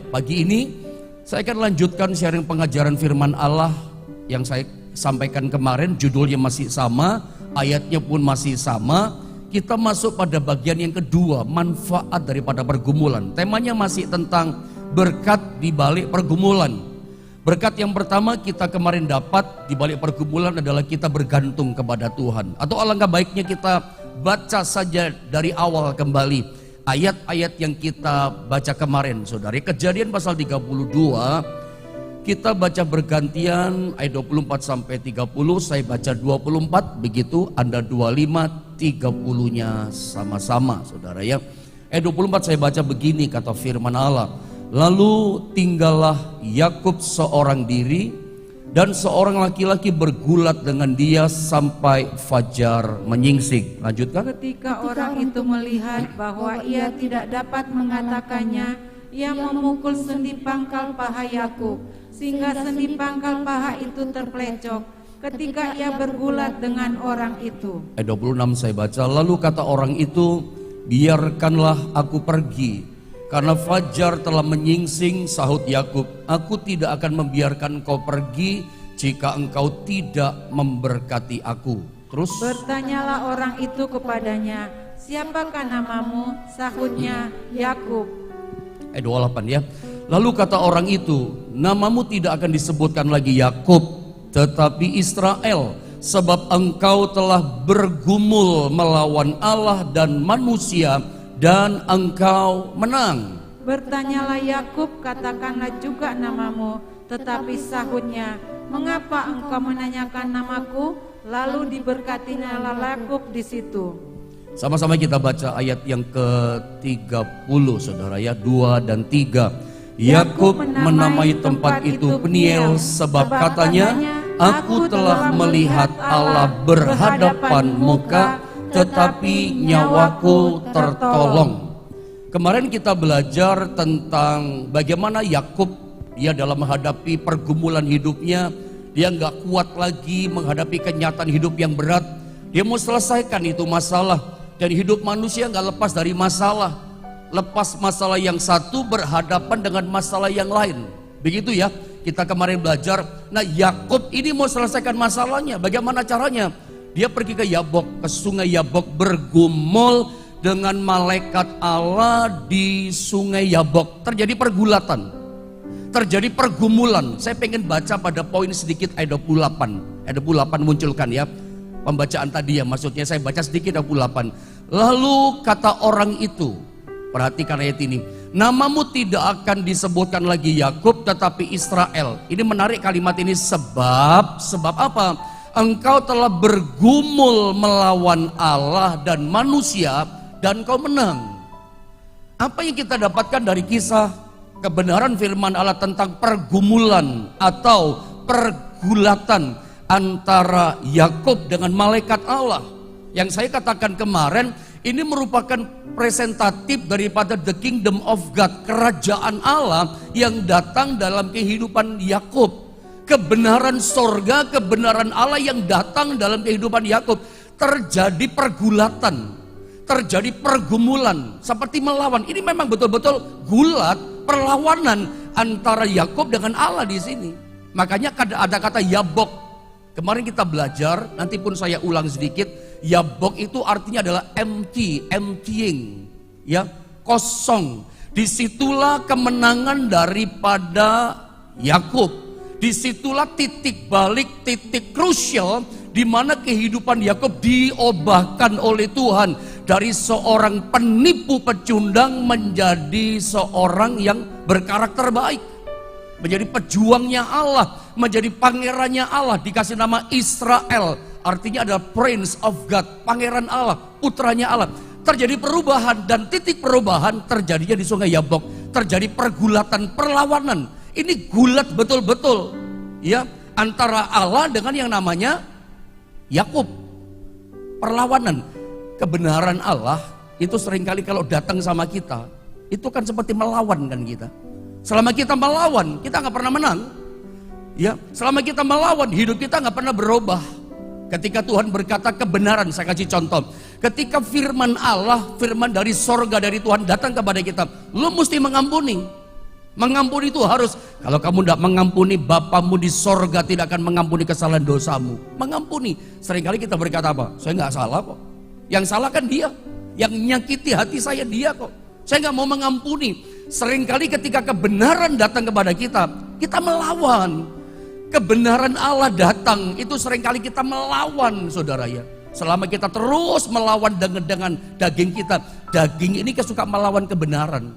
Pagi ini saya akan lanjutkan sharing pengajaran firman Allah yang saya sampaikan kemarin. Judulnya masih sama, ayatnya pun masih sama. Kita masuk pada bagian yang kedua, manfaat daripada pergumulan. Temanya masih tentang berkat di balik pergumulan. Berkat yang pertama kita kemarin dapat di balik pergumulan adalah kita bergantung kepada Tuhan. Atau alangkah baiknya kita baca saja dari awal kembali ayat-ayat yang kita baca kemarin, saudara. Kejadian pasal 32, kita baca bergantian ayat 24 sampai 30, saya baca 24, begitu Anda 25, 30-nya sama-sama, saudara ya. Ayat 24 saya baca begini, kata firman Allah. Lalu tinggallah Yakub seorang diri, dan seorang laki-laki bergulat dengan dia sampai fajar menyingsing. Lanjutkan. Ketika orang itu melihat bahwa ia tidak dapat mengatakannya, ia memukul sendi pangkal paha Yakub, sehingga sendi pangkal paha itu terpelecok ketika ia bergulat dengan orang itu. Ayat 26 saya baca. Lalu kata orang itu, biarkanlah aku pergi, karena fajar telah menyingsing. Sahut Yakub, aku tidak akan membiarkan kau pergi jika engkau tidak memberkati aku. Terus bertanyalah orang itu kepadanya, siapakah namamu? Sahutnya, Yakub. Ayat 28 ya. Lalu kata orang itu, namamu tidak akan disebutkan lagi Yakub, tetapi Israel, sebab engkau telah bergumul melawan Allah dan manusia, dan engkau menang. Bertanyalah Yakub, katakanlah juga namamu. Tetapi sahutnya, mengapa engkau menanyakan namaku? Lalu diberkatinya Yakub di situ. Sama-sama kita baca ayat yang ke-30, saudara ya, 2 dan 3. Yakub menamai tempat itu Peniel, sebab katanya, aku telah melihat Allah berhadapan muka, tetapi nyawaku tertolong. Kemarin kita belajar tentang bagaimana Yakub, dia dalam menghadapi pergumulan hidupnya, dia nggak kuat lagi menghadapi kenyataan hidup yang berat. Dia mau selesaikan itu masalah, dan hidup manusia nggak lepas dari masalah. Lepas masalah yang satu berhadapan dengan masalah yang lain. Begitu ya, kita kemarin belajar. Nah, Yakub ini mau selesaikan masalahnya. Bagaimana caranya? Dia pergi ke Yabok, ke sungai Yabok, bergumul dengan malaikat Allah di sungai Yabok. Terjadi pergulatan, terjadi pergumulan. Saya pengen baca pada poin sedikit ayat 28. Ayat 28 munculkan ya, pembacaan tadi ya, maksudnya saya baca sedikit ayat 28. Lalu kata orang itu, perhatikan ayat ini, namamu tidak akan disebutkan lagi Yakub, tetapi Israel. Ini menarik kalimat ini, sebab apa? Engkau telah bergumul melawan Allah dan manusia, dan kau menang. Apa yang kita dapatkan dari kisah kebenaran firman Allah tentang pergumulan atau pergulatan antara Yakub dengan malaikat Allah? Yang saya katakan kemarin, ini merupakan presentatif daripada the kingdom of God, kerajaan Allah yang datang dalam kehidupan Yakub. Kebenaran sorga, kebenaran Allah yang datang dalam kehidupan Yakub. Terjadi pergulatan, terjadi pergumulan, seperti melawan. Ini memang betul-betul gulat, perlawanan antara Yakub dengan Allah di sini. Makanya ada kata Yabok. Kemarin kita belajar, nanti pun saya ulang sedikit. Yabok itu artinya adalah emptying, ya, kosong. Disitulah kemenangan daripada Yakub. Disitulah titik balik, titik krusial di mana kehidupan Yakub diubahkan oleh Tuhan dari seorang penipu pecundang menjadi seorang yang berkarakter baik, menjadi pejuangnya Allah, menjadi pangerannya Allah, dikasih nama Israel, artinya adalah Prince of God, pangeran Allah, putranya Allah. Terjadi perubahan, dan titik perubahan terjadinya di sungai Yabok. Terjadi pergulatan, perlawanan. Ini gulat betul-betul ya, antara Allah dengan yang namanya Yakub. Perlawanan. Kebenaran Allah itu seringkali kalau datang sama kita, itu kan seperti melawan kan kita. Selama kita melawan, kita nggak pernah menang. Ya, selama kita melawan, hidup kita nggak pernah berubah. Ketika Tuhan berkata kebenaran, saya kasih contoh. Ketika firman Allah, firman dari sorga dari Tuhan datang kepada kita, lu mesti mengampuni. Mengampuni itu harus. Kalau kamu tidak mengampuni, Bapamu di sorga tidak akan mengampuni kesalahan dosamu. Mengampuni. Seringkali kita berkata apa? Saya nggak salah kok. Yang salah kan dia. Yang menyakiti hati saya dia kok. Saya nggak mau mengampuni. Seringkali ketika kebenaran datang kepada kita, kita melawan. Kebenaran Allah datang, itu seringkali kita melawan, saudara ya. Selama kita terus melawan dengan daging kita, daging ini suka melawan kebenaran.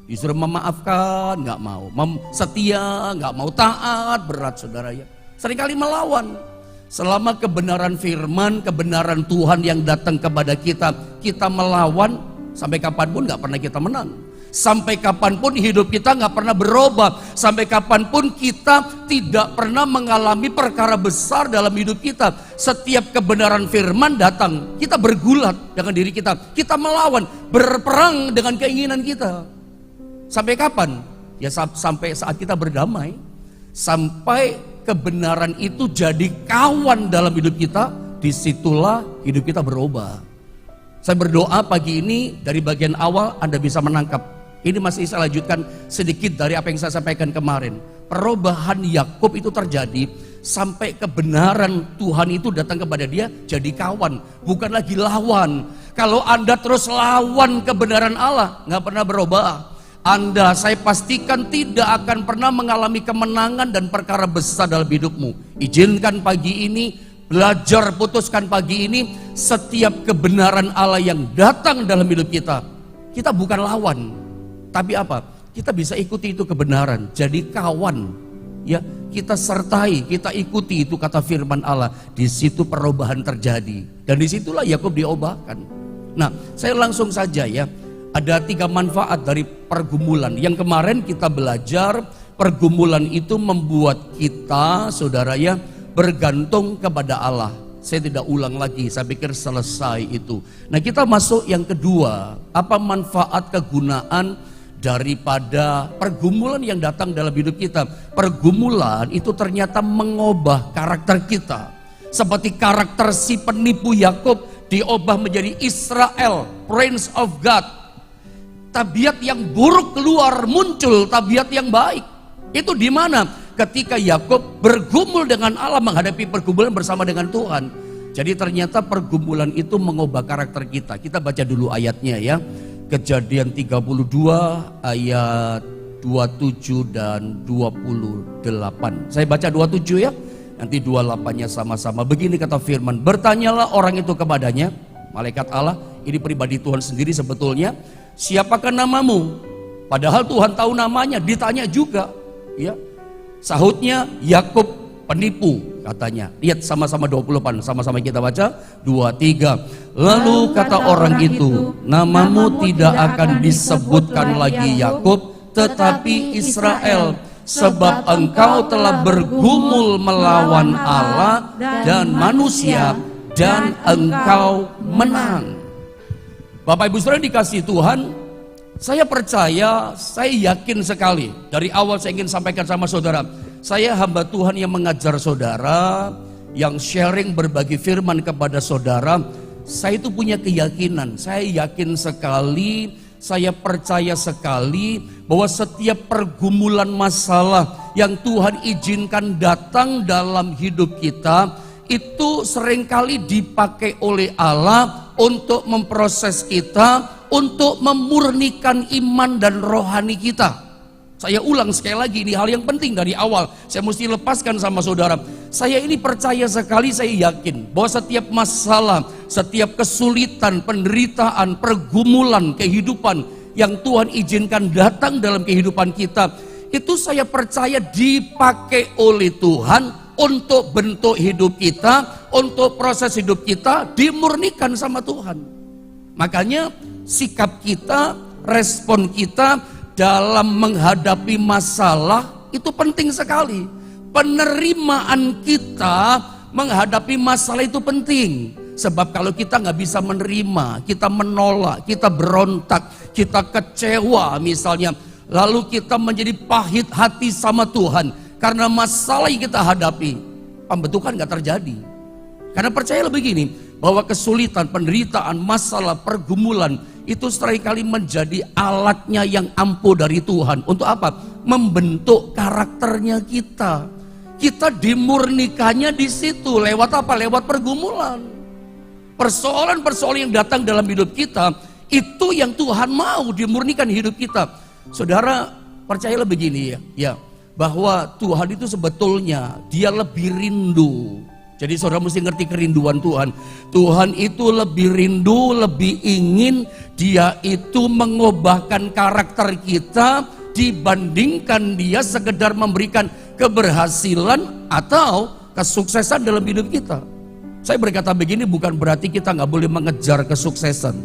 Disuruh memaafkan, nggak mau. Setia, nggak mau taat, berat saudara ya. Seringkali melawan. Selama kebenaran firman, kebenaran Tuhan yang datang kepada kita, kita melawan, sampai kapanpun nggak pernah kita menang. Sampai kapanpun hidup kita nggak pernah berubah. Sampai kapanpun kita tidak pernah mengalami perkara besar dalam hidup kita. Setiap kebenaran firman datang, kita bergulat dengan diri kita. Kita melawan, berperang dengan keinginan kita. Sampai kapan? Ya sampai saat kita berdamai. Sampai kebenaran itu jadi kawan dalam hidup kita. Disitulah hidup kita berubah. Saya berdoa pagi ini dari bagian awal Anda bisa menangkap. Ini masih saya lanjutkan sedikit dari apa yang saya sampaikan kemarin. Perubahan Yakub itu terjadi sampai kebenaran Tuhan itu datang kepada dia jadi kawan, bukan lagi lawan. Kalau Anda terus lawan kebenaran Allah, nggak pernah berubah. Anda, saya pastikan tidak akan pernah mengalami kemenangan dan perkara besar dalam hidupmu. Izinkan pagi ini, belajar putuskan pagi ini, setiap kebenaran Allah yang datang dalam hidup kita, kita bukan lawan. Tapi apa? Kita bisa ikuti itu kebenaran, jadi kawan. Ya, kita sertai, kita ikuti itu kata firman Allah. Di situ perubahan terjadi. Dan disitulah Yakub diubahkan. Nah, saya langsung saja ya. Ada 3 manfaat dari pergumulan. Yang kemarin kita belajar, pergumulan itu membuat kita, saudara ya, bergantung kepada Allah. Saya tidak ulang lagi, saya pikir selesai itu. Nah, kita masuk yang kedua. Apa manfaat kegunaan daripada pergumulan yang datang dalam hidup kita? Pergumulan itu ternyata mengubah karakter kita. Seperti karakter si penipu Yakub diubah menjadi Israel, Prince of God. Tabiat yang buruk keluar, muncul tabiat yang baik. Itu di mana? Ketika Yakub bergumul dengan Allah, menghadapi pergumulan bersama dengan Tuhan. Jadi ternyata pergumulan itu mengubah karakter kita. Kita baca dulu ayatnya ya. Kejadian 32 ayat 27 dan 28. Saya baca 27 ya. Nanti 28-nya sama-sama. Begini kata firman, bertanyalah orang itu kepadanya, malaikat Allah, ini pribadi Tuhan sendiri sebetulnya. Siapakah namamu? Padahal Tuhan tahu namanya, ditanya juga. Ya, sahutnya Yakub penipu katanya. Lihat sama-sama 28, sama-sama kita baca 23. Lalu kata orang itu, namamu tidak akan disebutkan lagi Yakub, tetapi Israel, sebab engkau telah bergumul melawan Allah dan manusia, dan engkau menang. Bapak Ibu Saudara dikasih Tuhan, saya percaya, saya yakin sekali. Dari awal saya ingin sampaikan sama saudara, saya hamba Tuhan yang mengajar saudara, yang sharing berbagi firman kepada saudara. Saya itu punya keyakinan, saya yakin sekali, saya percaya sekali bahwa setiap pergumulan masalah yang Tuhan izinkan datang dalam hidup kita, itu seringkali dipakai oleh Allah untuk memproses kita, untuk memurnikan iman dan rohani kita. Saya ulang sekali lagi, ini hal yang penting dari awal. Saya mesti lepaskan sama saudara. Saya ini percaya sekali, saya yakin bahwa setiap masalah, setiap kesulitan, penderitaan, pergumulan kehidupan yang Tuhan izinkan datang dalam kehidupan kita, itu saya percaya dipakai oleh Tuhan untuk bentuk hidup kita, untuk proses hidup kita dimurnikan sama Tuhan. Makanya sikap kita, respon kita dalam menghadapi masalah itu penting sekali. Penerimaan kita menghadapi masalah itu penting. Sebab kalau kita nggak bisa menerima, kita menolak, kita berontak, kita kecewa misalnya, lalu kita menjadi pahit hati sama Tuhan karena masalah yang kita hadapi, pembentukan nggak terjadi. Karena percayalah begini, bahwa kesulitan, penderitaan, masalah, pergumulan itu seringkali menjadi alatnya yang ampuh dari Tuhan. Untuk apa? Membentuk karakternya kita. Kita dimurnikannya di situ. Lewat apa? Lewat pergumulan. Persoalan-persoalan yang datang dalam hidup kita, itu yang Tuhan mau dimurnikan hidup kita. Saudara, percayalah begini ya, bahwa Tuhan itu sebetulnya dia lebih rindu. Jadi saudara mesti ngerti kerinduan Tuhan. Tuhan itu lebih rindu, lebih ingin dia itu mengubahkan karakter kita dibandingkan dia sekedar memberikan keberhasilan atau kesuksesan dalam hidup kita. Saya berkata begini bukan berarti kita nggak boleh mengejar kesuksesan.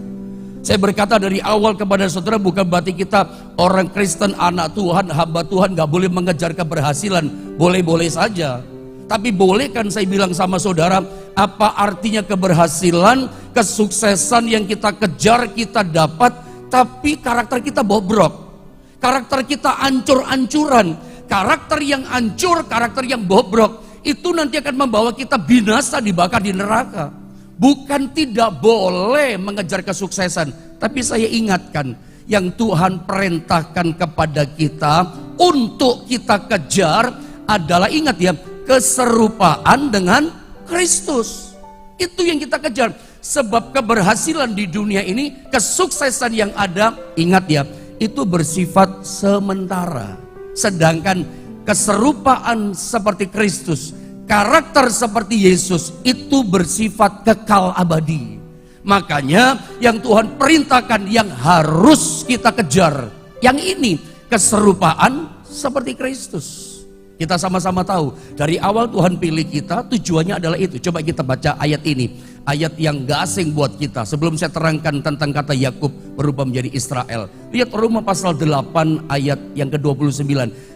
Saya berkata dari awal kepada saudara bukan berarti kita orang Kristen, anak Tuhan, hamba Tuhan nggak boleh mengejar keberhasilan. Boleh-boleh saja. Tapi boleh kan saya bilang sama saudara, apa artinya keberhasilan, kesuksesan yang kita kejar, kita dapat, tapi karakter kita bobrok. Karakter kita ancur-ancuran. Karakter yang hancur, karakter yang bobrok, itu nanti akan membawa kita binasa, dibakar di neraka. Bukan tidak boleh mengejar kesuksesan, tapi saya ingatkan, yang Tuhan perintahkan kepada kita untuk kita kejar adalah, ingat ya, keserupaan dengan Kristus. Itu yang kita kejar. Sebab keberhasilan di dunia ini, kesuksesan yang ada, ingat ya, itu bersifat sementara. Sedangkan keserupaan seperti Kristus, karakter seperti Yesus, itu bersifat kekal abadi. Makanya yang Tuhan perintahkan, yang harus kita kejar, yang ini, keserupaan seperti Kristus. Kita sama-sama tahu, dari awal Tuhan pilih kita, tujuannya adalah itu. Coba kita baca ayat ini, ayat yang gak asing buat kita. Sebelum saya terangkan tentang kata Yakub berubah menjadi Israel. Lihat Roma pasal 8 ayat yang ke-29.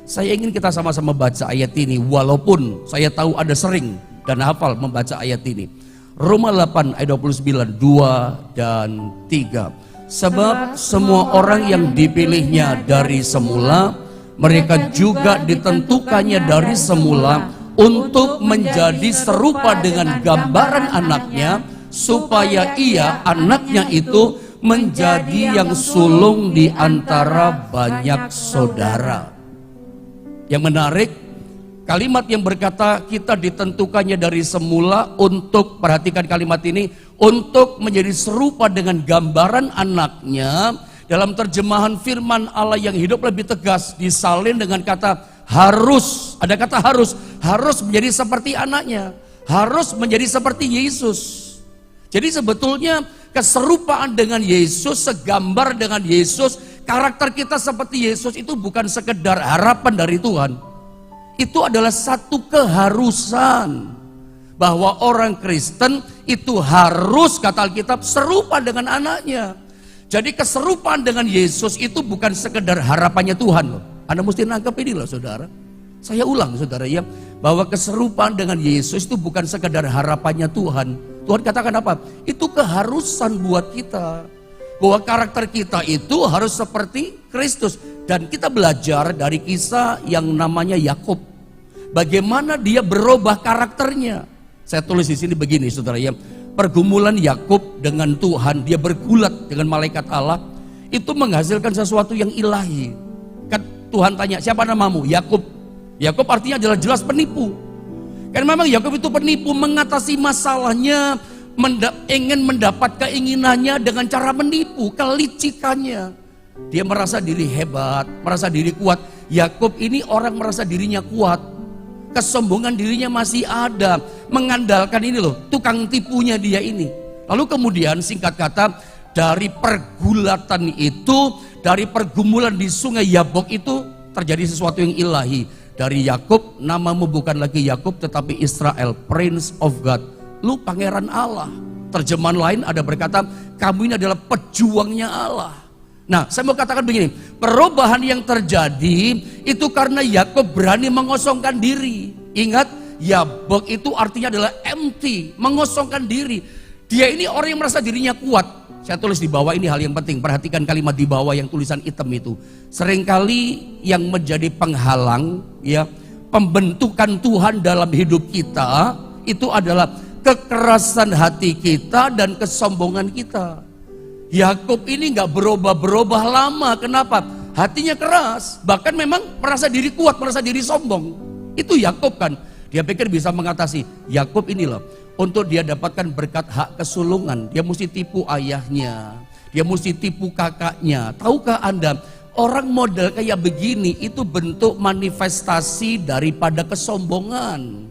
Saya ingin kita sama-sama baca ayat ini, walaupun saya tahu ada sering dan hafal membaca ayat ini. Roma 8 ayat 29, 2 dan 3. Sebab semua orang yang dipilihnya dari semula, mereka juga ditentukannya dari semula untuk menjadi serupa dengan gambaran anaknya, supaya ia, anaknya itu, menjadi yang sulung di antara banyak saudara. Yang menarik, kalimat yang berkata kita ditentukannya dari semula untuk, perhatikan kalimat ini, untuk menjadi serupa dengan gambaran anaknya. Dalam terjemahan firman Allah yang hidup lebih tegas disalin dengan kata harus. Ada kata harus menjadi seperti anaknya, harus menjadi seperti Yesus. Jadi sebetulnya keserupaan dengan Yesus, segambar dengan Yesus, karakter kita seperti Yesus itu bukan sekedar harapan dari Tuhan. Itu adalah satu keharusan bahwa orang Kristen itu harus, kata Alkitab, serupa dengan anaknya. Jadi keserupaan dengan Yesus itu bukan sekedar harapannya Tuhan loh. Anda mesti nangkep ini loh saudara. Saya ulang saudara ya, bahwa keserupaan dengan Yesus itu bukan sekedar harapannya Tuhan. Tuhan katakan apa? Itu keharusan buat kita. Bahwa karakter kita itu harus seperti Kristus. Dan kita belajar dari kisah yang namanya Yakub. Bagaimana dia berubah karakternya. Saya tulis di sini begini saudara ya. Pergumulan Yakub dengan Tuhan, dia bergulat dengan malaikat Allah, itu menghasilkan sesuatu yang ilahi. Kan Tuhan tanya, siapa namamu? Yakub. Yakub artinya adalah jelas penipu. Kan memang Yakub itu penipu, mengatasi masalahnya, ingin mendapat keinginannya dengan cara menipu, kelicikannya. Dia merasa diri hebat, merasa diri kuat. Yakub ini orang merasa dirinya kuat. Kesombongan dirinya masih ada, mengandalkan ini loh, tukang tipunya dia ini. Lalu kemudian singkat kata, dari pergulatan itu, dari pergumulan di sungai Yabok itu terjadi sesuatu yang ilahi. Dari Yakub, namamu bukan lagi Yakub tetapi Israel, Prince of God. Lu pangeran Allah. Terjemahan lain ada berkata, kamu ini adalah pejuangnya Allah. Nah, saya mau katakan begini, perubahan yang terjadi itu karena Yakub berani mengosongkan diri. Ingat, Yabok itu artinya adalah empty, mengosongkan diri. Dia ini orang yang merasa dirinya kuat. Saya tulis di bawah ini hal yang penting, perhatikan kalimat di bawah yang tulisan hitam itu. Seringkali yang menjadi penghalang ya, pembentukan Tuhan dalam hidup kita itu adalah kekerasan hati kita dan kesombongan kita. Yakub ini nggak berubah-berubah lama. Kenapa? hatinya keras, bahkan memang merasa diri kuat, merasa diri sombong. Itu Yakub kan, dia pikir bisa mengatasi. Yakub ini loh, untuk dia dapatkan berkat hak kesulungan, dia mesti tipu ayahnya, dia mesti tipu kakaknya. Tahukah Anda, orang model kayak begini itu bentuk manifestasi daripada kesombongan.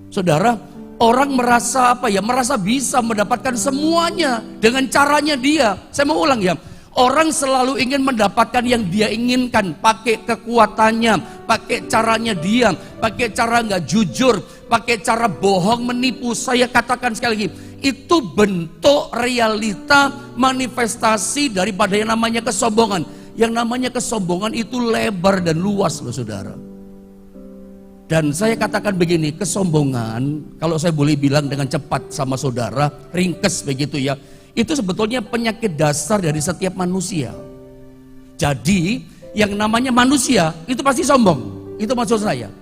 Saudara, orang merasa apa ya? Merasa bisa mendapatkan semuanya dengan caranya dia. Saya mau ulang ya. Orang selalu ingin mendapatkan yang dia inginkan, pakai kekuatannya, pakai caranya dia, pakai cara nggak jujur, pakai cara bohong, menipu. Saya katakan sekali lagi, itu bentuk realita manifestasi daripada yang namanya kesombongan. Yang namanya kesombongan itu lebar dan luas loh saudara. Dan saya katakan begini, kesombongan, kalau saya boleh bilang dengan cepat sama saudara, ringkes begitu ya, itu sebetulnya penyakit dasar dari setiap manusia. Jadi yang namanya manusia itu pasti sombong, itu maksud saya.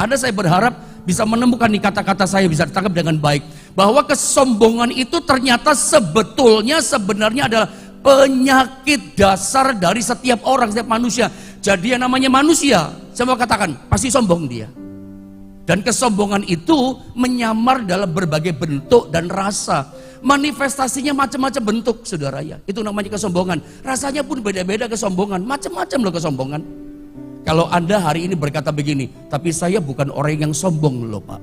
Saya berharap bisa menemukan di kata-kata saya bisa ditangkap dengan baik, bahwa kesombongan itu ternyata sebenarnya adalah penyakit dasar dari setiap orang, setiap manusia. Jadi yang namanya manusia, saya mau katakan pasti sombong dia. Dan kesombongan itu menyamar dalam berbagai bentuk dan rasa. Manifestasinya macam-macam bentuk, saudara ya. Itu namanya kesombongan. Rasanya pun beda-beda kesombongan. Macam-macam loh kesombongan. Kalau Anda hari ini berkata begini, tapi saya bukan orang yang sombong loh Pak.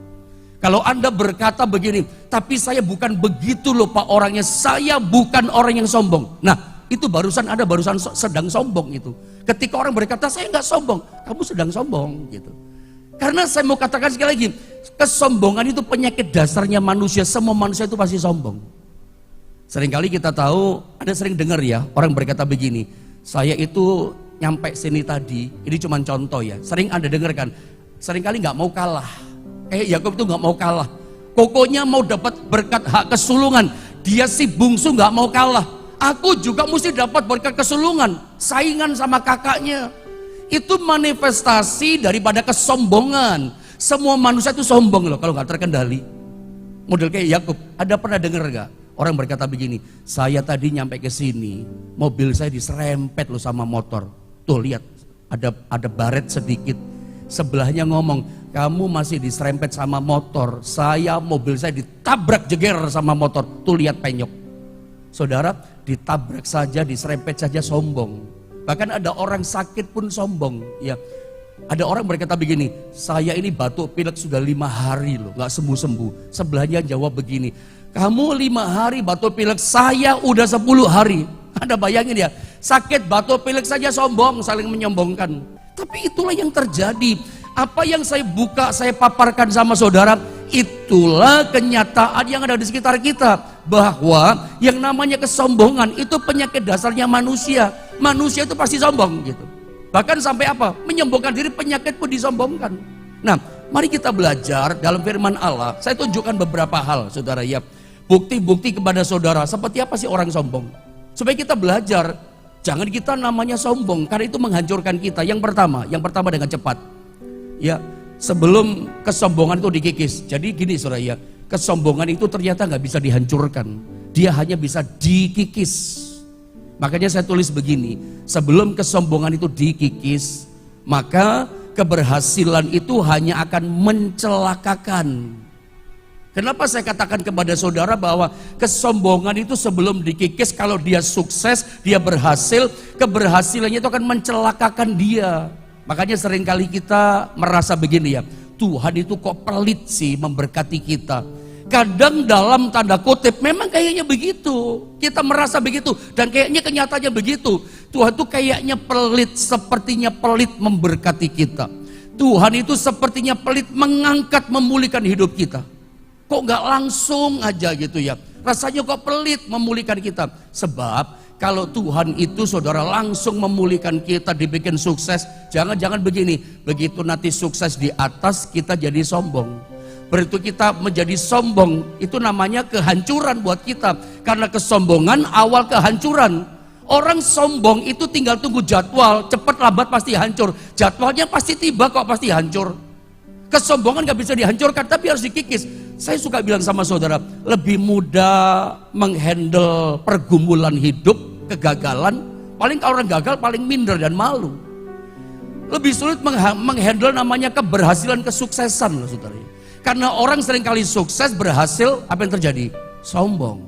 Kalau Anda berkata begini, tapi saya bukan begitu loh Pak orangnya. Saya bukan orang yang sombong. Nah, itu barusan Anda sedang sombong itu. Ketika orang berkata saya nggak sombong, kamu sedang sombong gitu. Karena saya mau katakan sekali lagi, kesombongan itu penyakit dasarnya manusia. Semua manusia itu pasti sombong. Seringkali kita tahu, Anda sering dengar ya, orang berkata begini, saya itu nyampe sini tadi, ini cuma contoh ya. Sering Anda dengarkan, seringkali nggak mau kalah. Kayak Yakub itu nggak mau kalah. Pokoknya mau dapat berkat hak kesulungan. Dia si bungsu nggak mau kalah. Aku juga mesti dapat berkat kesulungan. Saingan sama kakaknya. Itu manifestasi daripada kesombongan. Semua manusia itu sombong loh kalau nggak terkendali. Model kayak Yakub. Ada pernah dengar nggak? Orang berkata begini, saya tadi nyampe ke sini, mobil saya diserempet loh sama motor. Tuh lihat, ada baret sedikit. Sebelahnya ngomong, kamu masih diserempet sama motor. Mobil saya ditabrak jeger sama motor. Tuh lihat penyok. Saudara, ditabrak saja, diserempet saja sombong. Bahkan ada orang sakit pun sombong ya. Ada orang berkata begini, saya ini batuk pilek sudah 5 hari loh, gak sembuh-sembuh. Sebelahnya jawab begini, kamu 5 hari batuk pilek, saya udah 10 hari. Anda bayangin ya, sakit batuk pilek saja sombong, saling menyombongkan. Tapi itulah yang terjadi. Apa yang saya buka, saya paparkan sama saudara, itulah kenyataan yang ada di sekitar kita. Bahwa yang namanya kesombongan itu penyakit dasarnya manusia. Manusia itu pasti sombong gitu. Bahkan sampai apa? Menyombongkan diri, penyakit pun disombongkan. Nah, mari kita belajar dalam firman Allah. Saya tunjukkan beberapa hal, saudara ya. Bukti-bukti kepada saudara, seperti apa sih orang sombong. Supaya kita belajar, jangan kita namanya sombong, karena itu menghancurkan kita. Yang pertama dengan cepat. Ya, sebelum kesombongan itu dikikis. Jadi gini saudara ya, kesombongan itu ternyata nggak bisa dihancurkan. Dia hanya bisa dikikis. Makanya saya tulis begini, sebelum kesombongan itu dikikis, maka keberhasilan itu hanya akan mencelakakan. Kenapa saya katakan kepada saudara bahwa kesombongan itu sebelum dikikis, kalau dia sukses, dia berhasil, keberhasilannya itu akan mencelakakan dia. Makanya seringkali kita merasa begini ya, Tuhan itu kok pelit sih memberkati kita. Kadang dalam tanda kutip memang kayaknya begitu. Kita merasa begitu dan kayaknya kenyataannya begitu. Tuhan itu kayaknya pelit, sepertinya pelit memberkati kita. Tuhan itu sepertinya pelit mengangkat, memulihkan hidup kita. Kok gak langsung aja gitu ya. Rasanya kok pelit memulihkan kita. Sebab kalau Tuhan itu saudara langsung memulihkan kita, dibikin sukses, jangan-jangan begini, begitu nanti sukses di atas kita jadi sombong. Begitu kita menjadi sombong, itu namanya kehancuran buat kita. Karena kesombongan awal kehancuran. Orang sombong itu tinggal tunggu jadwal, cepat lambat pasti hancur. Jadwalnya pasti tiba kok pasti hancur. Kesombongan gak bisa dihancurkan, tapi harus dikikis. Saya suka bilang sama saudara, lebih mudah menghandle pergumulan hidup, kegagalan, Paling kalau orang gagal paling minder dan malu. Lebih sulit menghandle namanya keberhasilan, kesuksesan loh saudara. Karena orang seringkali sukses, berhasil, apa yang terjadi? Sombong.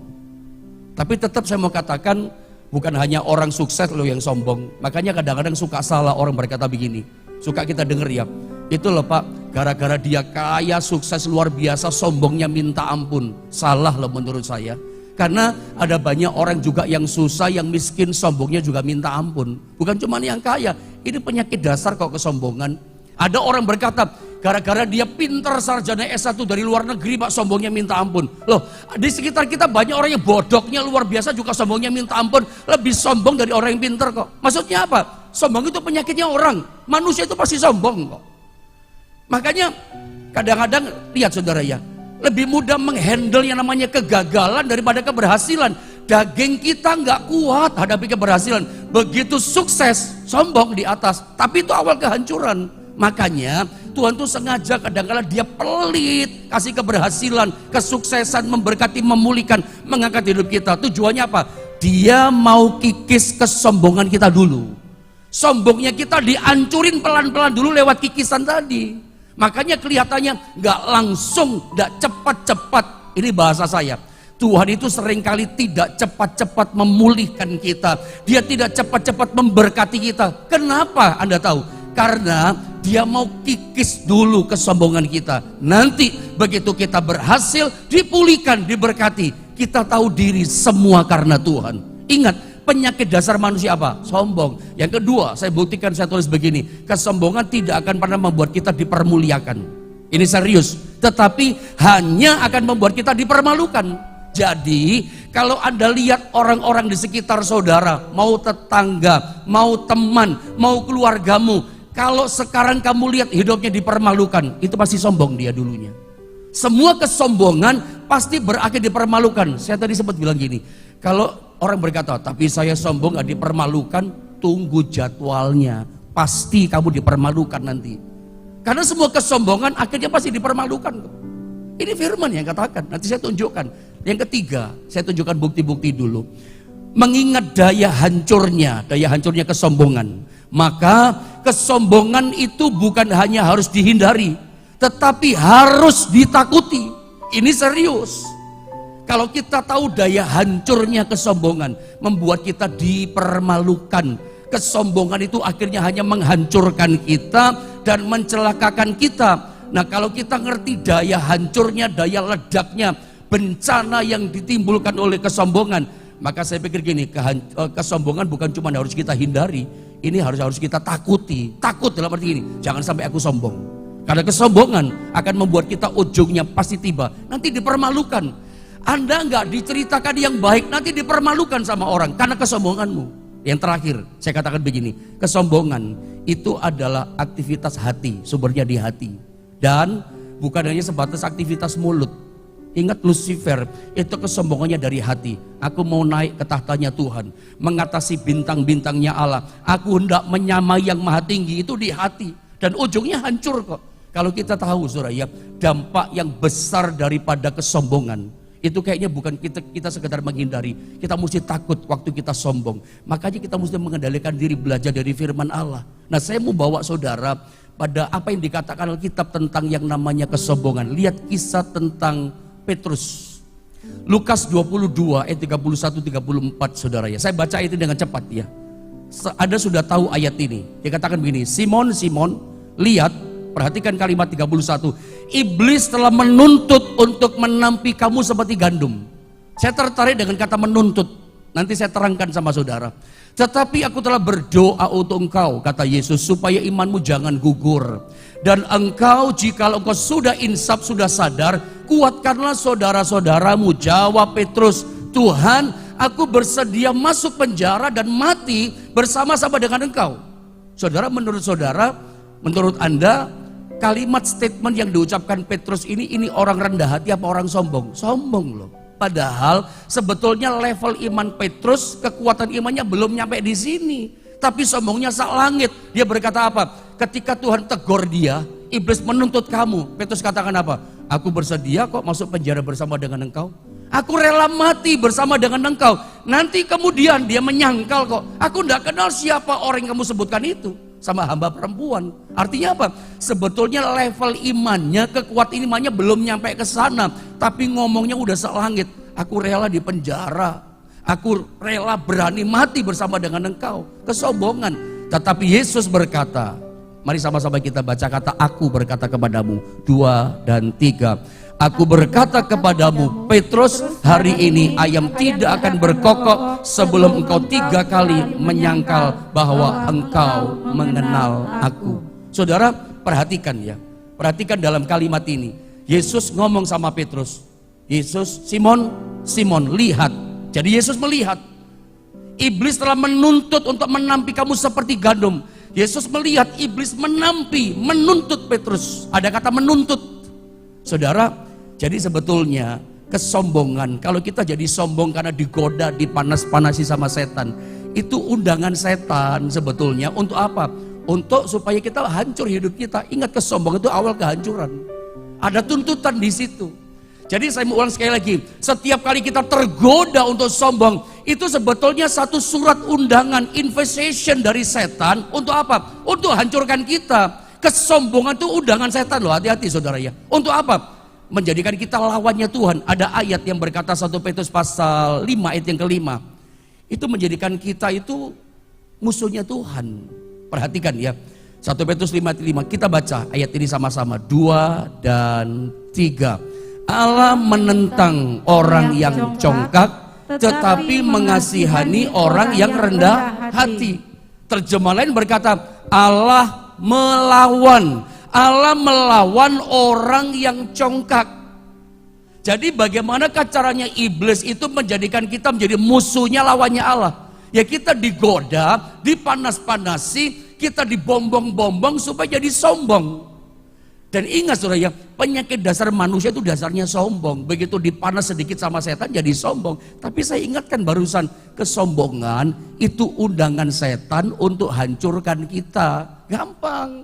Tapi tetap saya mau katakan, bukan hanya orang sukses loh yang sombong. Makanya kadang-kadang suka salah orang berkata begini. Suka kita denger ya, itu loh Pak, gara-gara dia kaya, sukses luar biasa, sombongnya minta ampun. Salah loh menurut saya. Karena ada banyak orang juga yang susah, yang miskin, sombongnya juga minta ampun. Bukan cuma yang kaya, ini penyakit dasar kok kesombongan. Ada orang berkata, gara-gara dia pintar sarjana S1 dari luar negeri Pak, sombongnya minta ampun. Loh, di sekitar kita banyak orang yang bodohnya luar biasa juga sombongnya minta ampun. Lebih sombong dari orang yang pintar kok. Maksudnya apa? Sombong itu penyakitnya orang. Manusia itu pasti sombong kok. Makanya kadang-kadang lihat saudara ya, lebih mudah menghandle yang namanya kegagalan daripada keberhasilan. Daging kita nggak kuat hadapi keberhasilan. Begitu sukses, sombong di atas. Tapi itu awal kehancuran. Makanya Tuhan tuh sengaja kadang-kadang dia pelit, kasih keberhasilan, kesuksesan, memberkati, memulihkan, mengangkat hidup kita. Tujuannya apa? Dia mau kikis kesombongan kita dulu. Sombongnya kita dihancurin pelan-pelan dulu lewat kikisan tadi. Makanya kelihatannya nggak langsung, nggak cepat-cepat. Ini bahasa saya. Tuhan itu seringkali tidak cepat-cepat memulihkan kita. Dia tidak cepat-cepat memberkati kita. Kenapa Anda tahu? Karena dia mau kikis dulu kesombongan kita. Nanti begitu kita berhasil, dipulihkan, diberkati. Kita tahu diri semua karena Tuhan. Ingat, penyakit dasar manusia apa? Sombong. Yang kedua, saya buktikan, saya tulis begini. Kesombongan tidak akan pernah membuat kita dipermuliakan. Ini serius. Tetapi hanya akan membuat kita dipermalukan. Jadi, kalau Anda lihat orang-orang di sekitar saudara, mau tetangga, mau teman, mau keluargamu, kalau sekarang kamu lihat hidupnya dipermalukan, itu pasti sombong dia dulunya. Semua kesombongan pasti berakhir dipermalukan. Saya tadi sempat bilang gini, kalau orang berkata, tapi saya sombong gak dipermalukan, tunggu jadwalnya. Pasti kamu dipermalukan nanti. Karena semua kesombongan akhirnya pasti dipermalukan. Ini firman yang katakan, nanti saya tunjukkan. Yang ketiga, saya tunjukkan bukti-bukti dulu. Mengingat daya hancurnya kesombongan. Maka kesombongan itu bukan hanya harus dihindari, tetapi harus ditakuti. Ini serius. Kalau kita tahu daya hancurnya kesombongan, membuat kita dipermalukan. Kesombongan itu akhirnya hanya menghancurkan kita dan mencelakakan kita. Nah, kalau kita ngerti daya hancurnya, daya ledaknya, bencana yang ditimbulkan oleh kesombongan, maka saya pikir gini, kesombongan bukan cuma harus kita hindari, ini harus kita takuti. Takut dalam arti ini, jangan sampai aku sombong. Karena kesombongan akan membuat kita ujungnya pasti tiba, nanti dipermalukan. Anda nggak diceritakan yang baik, nanti dipermalukan sama orang karena kesombonganmu. Yang terakhir, saya katakan begini, kesombongan itu adalah aktivitas hati, sumbernya di hati. Dan bukan hanya sebatas aktivitas mulut. Ingat Lucifer, itu kesombongannya dari hati. Aku mau naik ke tahtanya Tuhan, mengatasi bintang-bintangnya Allah. Aku hendak menyamai yang maha tinggi, itu di hati. Dan ujungnya hancur kok. Kalau kita tahu saudara ya, dampak yang besar daripada kesombongan, itu kayaknya bukan kita sekedar menghindari. Kita mesti takut waktu kita sombong. Makanya kita mesti mengendalikan diri, belajar dari firman Allah. Nah, saya mau bawa saudara pada apa yang dikatakan Alkitab tentang yang namanya kesombongan. Lihat kisah tentang Petrus. Lukas 22 ayat 31-34 saudara ya. Saya baca itu dengan cepat ya. Anda sudah tahu ayat ini. Dikatakan begini, Simon, Simon, lihat, perhatikan kalimat 31. Iblis telah menuntut untuk menampi kamu seperti gandum. Saya tertarik dengan kata menuntut. Nanti saya terangkan sama saudara. Tetapi aku telah berdoa untuk engkau, kata Yesus, supaya imanmu jangan gugur. Dan engkau, jikalau engkau sudah insaf, sudah sadar, kuatkanlah saudara-saudaramu. Jawab Petrus, Tuhan, aku bersedia masuk penjara dan mati bersama-sama dengan engkau. Saudara, menurut Anda, kalimat statement yang diucapkan Petrus ini orang rendah hati apa orang sombong? Sombong loh. Padahal sebetulnya level iman Petrus, kekuatan imannya belum nyampe di sini. Tapi sombongnya sak langit. Dia berkata apa? Ketika Tuhan tegur dia, iblis menuntut kamu. Petrus katakan apa? Aku bersedia kok masuk penjara bersama dengan engkau. Aku rela mati bersama dengan engkau. Nanti kemudian dia menyangkal kok. Aku tidak kenal siapa orang yang kamu sebutkan itu. Sama hamba perempuan. Artinya apa? Sebetulnya level imannya, kekuatan imannya belum nyampe ke sana. Tapi ngomongnya udah selangit. Aku rela di penjara. Aku rela berani mati bersama dengan engkau. Kesombongan. Tetapi Yesus berkata, mari sama-sama kita baca kata aku berkata kepadamu. 2 dan 3. Aku berkata kepadamu, Petrus, hari ini ayam tidak akan berkokok sebelum engkau 3 kali menyangkal bahwa engkau mengenal aku. Saudara, perhatikan ya. Perhatikan dalam kalimat ini. Yesus ngomong sama Petrus. Yesus, Simon, Simon, lihat. Jadi Yesus melihat. Iblis telah menuntut untuk menampi kamu seperti gandum. Yesus melihat iblis menampi, menuntut Petrus. Ada kata menuntut. Saudara, jadi sebetulnya kesombongan, kalau kita jadi sombong karena digoda, dipanas-panasi sama setan, itu undangan setan sebetulnya untuk apa? Untuk supaya kita hancur hidup kita. Ingat, kesombongan itu awal kehancuran. Ada tuntutan di situ. Jadi saya mau ulang sekali lagi, setiap kali kita tergoda untuk sombong, itu sebetulnya satu surat undangan, invitation dari setan untuk apa? Untuk hancurkan kita. Kesombongan itu undangan setan loh, hati-hati saudara ya. Untuk apa? Menjadikan kita lawannya Tuhan. Ada ayat yang berkata 1 Petrus pasal 5 ayat yang kelima. Itu menjadikan kita itu musuhnya Tuhan. Perhatikan ya. 1 Petrus 5 ayat 5. Kita baca ayat ini sama-sama. 2 dan 3. Allah menentang orang yang congkak, tetapi mengasihani orang yang rendah hati. Terjemah lain berkata, Allah melawan orang yang congkak. Jadi bagaimanakah caranya iblis itu menjadikan kita menjadi musuhnya, lawannya Allah? Ya kita digoda, dipanas-panasi, kita dibombong-bombong supaya jadi sombong. Dan ingat saudara ya, penyakit dasar manusia itu dasarnya sombong. Begitu dipanas sedikit sama setan jadi sombong. Tapi saya ingatkan barusan, kesombongan itu undangan setan untuk hancurkan kita. Gampang.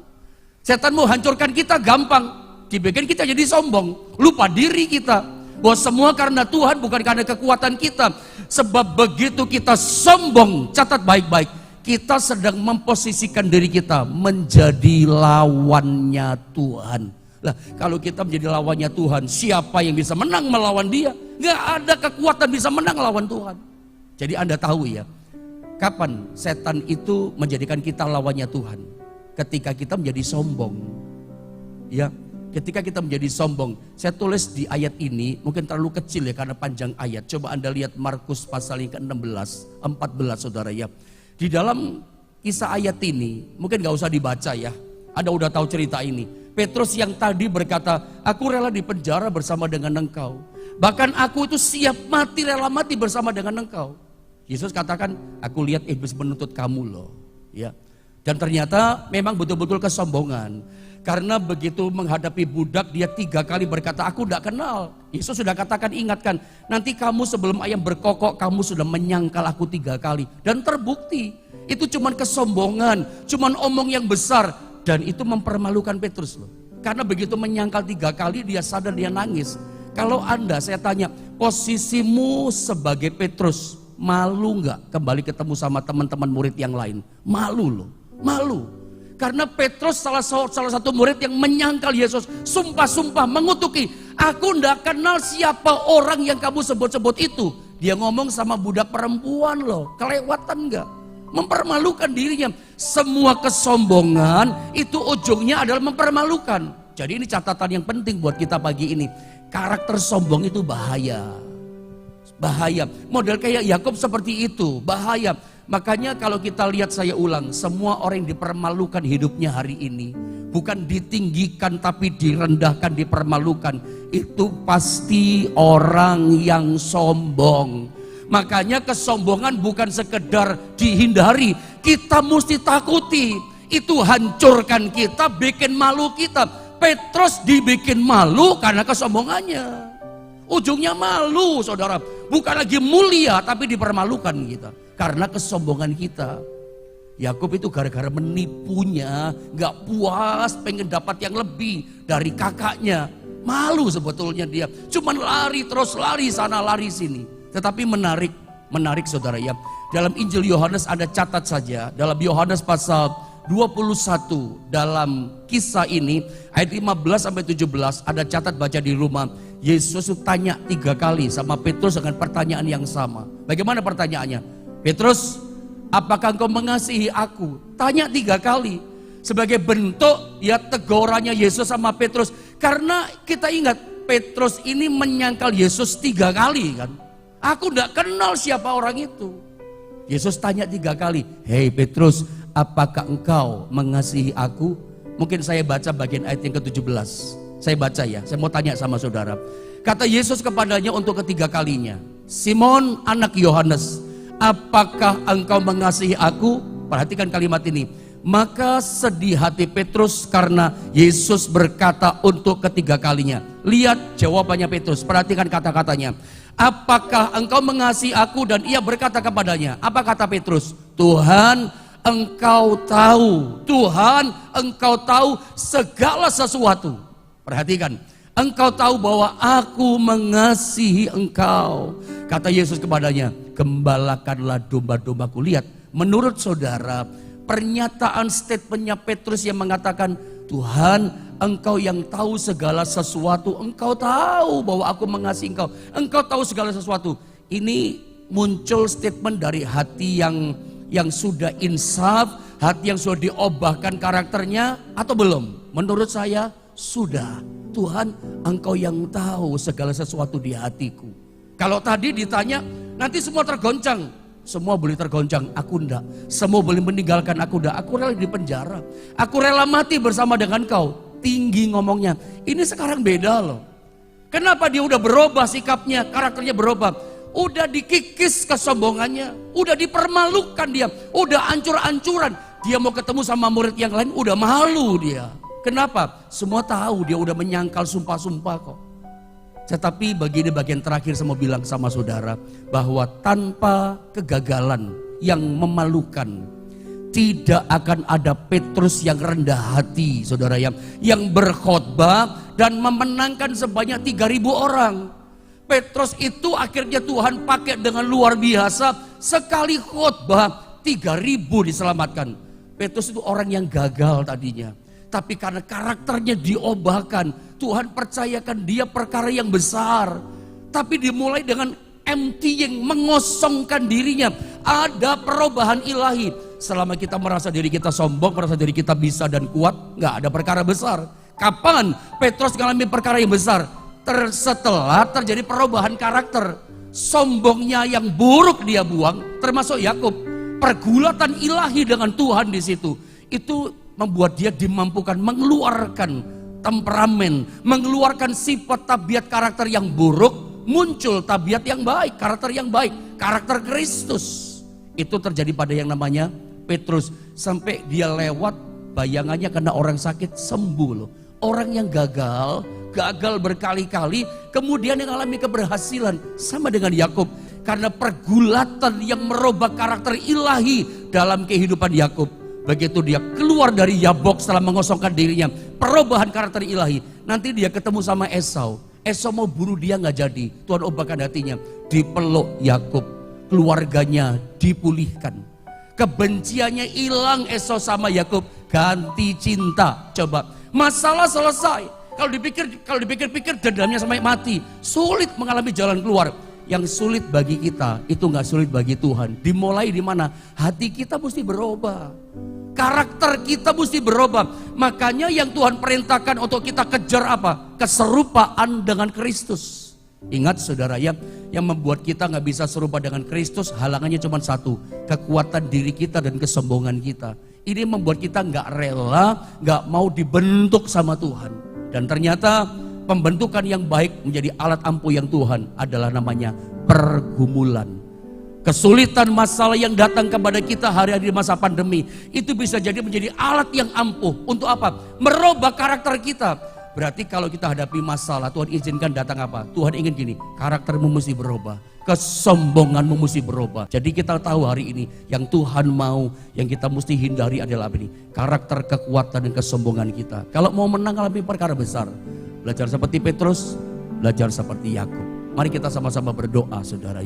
Setan mau hancurkan kita gampang. Dibikin kita jadi sombong. Lupa diri kita. Bahwa semua karena Tuhan, bukan karena kekuatan kita. Sebab begitu kita sombong, catat baik-baik, kita sedang memposisikan diri kita menjadi lawannya Tuhan. Lah, kalau kita menjadi lawannya Tuhan, siapa yang bisa menang melawan dia? Gak ada kekuatan bisa menang lawan Tuhan. Jadi Anda tahu ya, kapan setan itu menjadikan kita lawannya Tuhan? Ketika kita menjadi sombong. Ya, ketika kita menjadi sombong. Saya tulis di ayat ini, mungkin terlalu kecil ya karena panjang ayat. Coba Anda lihat Markus pasal yang ke-16, 14 saudara ya. Di dalam kisah ayat ini, mungkin gak usah dibaca ya. Anda udah tahu cerita ini. Petrus yang tadi berkata, aku rela di penjara bersama dengan engkau. Bahkan aku itu siap mati, rela mati bersama dengan engkau. Yesus katakan, aku lihat iblis menuntut kamu loh. Ya. Dan ternyata memang betul-betul kesombongan. Karena begitu menghadapi budak, dia 3 kali berkata, aku tidak kenal. Yesus sudah katakan, ingatkan, nanti kamu sebelum ayam berkokok, kamu sudah menyangkal aku 3 kali. Dan terbukti, itu cuman kesombongan, cuman omong yang besar. Dan itu mempermalukan Petrus loh. Karena begitu menyangkal 3 kali, dia sadar, dia nangis. Kalau Anda, saya tanya, posisimu sebagai Petrus, malu nggak kembali ketemu sama teman-teman murid yang lain? Malu loh, malu. Karena Petrus salah satu murid yang menyangkal Yesus, sumpah-sumpah mengutuki, aku ndak kenal siapa orang yang kamu sebut-sebut itu. Dia ngomong sama budak perempuan loh, kelewatan nggak? Mempermalukan dirinya. Semua kesombongan itu ujungnya adalah mempermalukan. Jadi ini catatan yang penting buat kita pagi ini. Karakter sombong itu bahaya. Bahaya. Model kayak Yakub seperti itu, bahaya. Makanya kalau kita lihat, saya ulang, semua orang yang dipermalukan hidupnya hari ini, bukan ditinggikan tapi direndahkan, dipermalukan, itu pasti orang yang sombong. Makanya kesombongan bukan sekedar dihindari, kita mesti takuti. Itu hancurkan kita, bikin malu kita. Petrus dibikin malu karena kesombongannya. Ujungnya malu saudara, bukan lagi mulia tapi dipermalukan kita. Karena kesombongan kita. Yakub itu gara-gara menipunya, gak puas, pengen dapat yang lebih dari kakaknya. Malu sebetulnya dia. Cuman lari terus, lari sana lari sini. Tetapi menarik saudara ya. Dalam Injil Yohanes ada catat saja. Dalam Yohanes pasal 21 dalam kisah ini ayat 15 sampai 17 ada catat, baca di rumah. Yesus tanya 3 kali sama Petrus dengan pertanyaan yang sama. Bagaimana pertanyaannya? Petrus, apakah engkau mengasihi aku? Tanya 3 kali. Sebagai bentuk ya tegurannya Yesus sama Petrus. Karena kita ingat Petrus ini menyangkal Yesus 3 kali kan. Aku tidak kenal siapa orang itu. Yesus tanya 3 kali. Hei Petrus, apakah engkau mengasihi aku? Mungkin saya baca bagian ayat yang ke-17. Saya baca ya, saya mau tanya sama saudara. Kata Yesus kepadanya untuk ketiga kalinya. Simon anak Yohanes, apakah engkau mengasihi aku? Perhatikan kalimat ini. Maka sedih hati Petrus karena Yesus berkata untuk ketiga kalinya. Lihat jawabannya Petrus, perhatikan kata-katanya. Apakah engkau mengasihi aku? Dan ia berkata kepadanya. Apa kata Petrus? Tuhan, engkau tahu. Tuhan, engkau tahu segala sesuatu. Perhatikan, engkau tahu bahwa aku mengasihi engkau. Kata Yesus kepadanya, gembalakanlah domba-dombaku. Lihat, menurut saudara, pernyataan statementnya Petrus yang mengatakan, Tuhan, engkau yang tahu segala sesuatu. Engkau tahu bahwa aku mengasihi engkau. Engkau tahu segala sesuatu. Ini muncul statement dari hati yang sudah insaf, hati yang sudah diubahkan karakternya atau belum? Menurut saya sudah. Tuhan, engkau yang tahu segala sesuatu di hatiku. Kalau tadi ditanya, nanti semua tergoncang. Semua boleh tergoncang, aku enggak. Semua boleh meninggalkan, aku enggak. Aku rela di penjara. Aku rela mati bersama dengan kau. Tinggi ngomongnya. Ini sekarang beda loh. Kenapa dia udah berubah sikapnya, karakternya berubah. Udah dikikis kesombongannya, udah dipermalukan dia, udah ancur-ancuran. Dia mau ketemu sama murid yang lain, udah malu dia. Kenapa? Semua tahu dia udah menyangkal sumpah-sumpah kok. Tetapi begini bagian terakhir saya mau bilang sama saudara, bahwa tanpa kegagalan yang memalukan, tidak akan ada Petrus yang rendah hati, saudara, yang berkhotbah dan memenangkan sebanyak 3.000 orang. Petrus itu akhirnya Tuhan pakai dengan luar biasa, sekali khotbah 3.000 diselamatkan. Petrus itu orang yang gagal tadinya, tapi karena karakternya diubahkan, Tuhan percayakan dia perkara yang besar. Tapi dimulai dengan emptying, mengosongkan dirinya. Ada perubahan ilahi. Selama kita merasa diri kita sombong, merasa diri kita bisa dan kuat, nggak ada perkara besar. Kapan Petrus mengalami perkara yang besar? Setelah terjadi perubahan karakter. Sombongnya yang buruk dia buang, termasuk Yakub. Pergulatan ilahi dengan Tuhan di situ. Itu membuat dia dimampukan mengeluarkan temperamen, mengeluarkan sifat tabiat karakter yang buruk, muncul tabiat yang baik, karakter yang baik, karakter Kristus. Itu terjadi pada yang namanya Petrus. Sampai dia lewat, bayangannya karena orang sakit sembuh loh. Orang yang gagal berkali-kali, kemudian yang alami keberhasilan. Sama dengan Yakub, karena pergulatan yang merubah karakter ilahi dalam kehidupan Yakub. Begitu dia keluar dari Yabok setelah mengosongkan dirinya, perubahan karakter ilahi. Nanti dia ketemu sama Esau. Esau mau bunuh dia, nggak jadi. Tuhan ubahkan hatinya, dipeluk Yakub, keluarganya dipulihkan. Kebenciannya hilang Esau sama Yakub, ganti cinta. Coba, masalah selesai. Kalau dipikir-pikir dendamnya sampai mati, sulit mengalami jalan keluar. Yang sulit bagi kita itu nggak sulit bagi Tuhan. Dimulai di mana? Hati kita mesti berubah, karakter kita mesti berubah. Makanya yang Tuhan perintahkan untuk kita kejar apa? Keserupaan dengan Kristus. Ingat saudara, yang membuat kita nggak bisa serupa dengan Kristus, halangannya cuma satu, kekuatan diri kita dan kesombongan kita. Ini membuat kita nggak rela, nggak mau dibentuk sama Tuhan. Dan ternyata pembentukan yang baik menjadi alat ampuh yang Tuhan adalah namanya pergumulan. Kesulitan masalah yang datang kepada kita hari-hari di masa pandemi itu bisa jadi menjadi alat yang ampuh untuk apa? Merubah karakter kita. Berarti kalau kita hadapi masalah, Tuhan izinkan datang apa? Tuhan ingin gini, karaktermu mesti berubah, kesombonganmu mesti berubah. Jadi kita tahu hari ini yang Tuhan mau, yang kita mesti hindari adalah apa ini? Karakter, kekuatan dan kesombongan kita. Kalau mau menang alami perkara besar, belajar seperti Petrus, belajar seperti Yakub. Mari kita sama-sama berdoa, saudara.